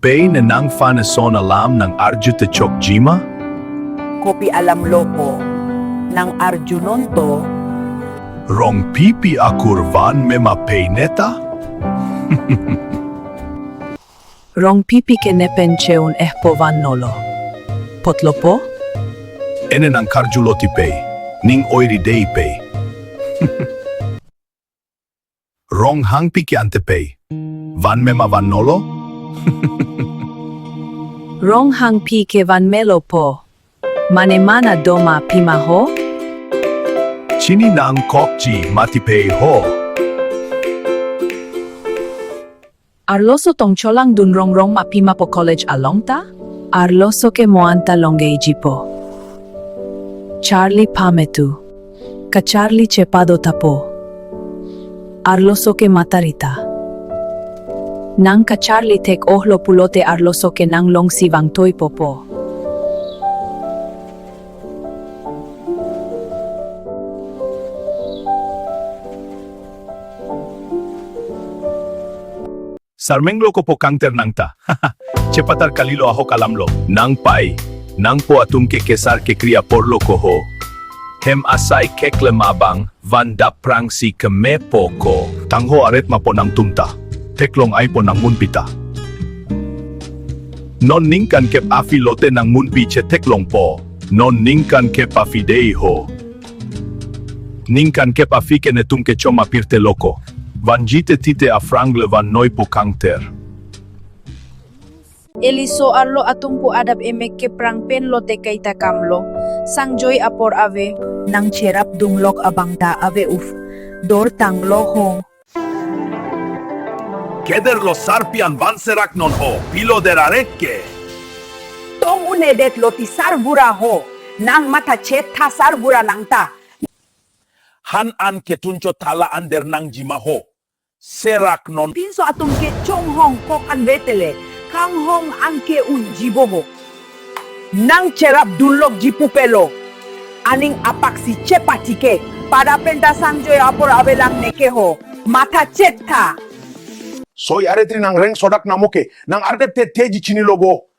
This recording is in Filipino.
pay na nang fanason alam ng Arju te Chokjima? Kopi alam lopo ng Arjunon to. Rongpipi akurvan me mapay neta? Rongpipi ke nepen cheun ehpo van nolo. Potlopo? Ene ng karjuloti pay, ning oiri day pay. Rong hangpi ki ante pay, van me ma van nolo? Rong hang pi ke van melo po. Manemana doma pimaho? Chini nang kokji matipay ho. Arloso tong cholang dun rong rong mapima po college alongta? Arloso ke moanta longeji po. Charlie pametu. Ka Charlie chepado tapo. Arloso ke matarita. Nang ka Charlie tek ohlo pulote arloso ke nang long sivang toy popo. Sarmenglo ko po kangter nang ta. Cepatar kalilo aho kalamlo. Nang pai. Nang po atum ke kesar ke kriya porlo ko ho. Hem asay kekle mabang. Van daprang si kemepo ko. Tangho aret mapo nang tumta. Teklong ay po nang munpita. Non ningkan kep afi lote nang munpi che teklong po. Non ningkan kep afi dei ho. Ningkan kep afi ke netum ke choma pirte loko. Van jite tite afrangle van noi po kangter. Eliso arlo atumpu adab emek ke prang pen lote kay takamlo. Sang joy apor ave. Nang cherap dunglok abang da ave uf. Dor tang lohong. Keder lo sarpian van serak non ho. Pilo derarekke. Tong unedet loti sarvura ho. Nang mata chet ta sarvura nang ta. Han an ketuncho tala ander nang jima ho. Serak non Pinso atum ke chong hong kok an vetele. Kang hong angke un jibo ho. Nang cherap dunlok jipupelo. Aning apak si chepatike. Para penta sangjoy apor avelang neke ho. Mata chet ta. soy aretri nang reng sodak namoke nang ardep te teji chini logo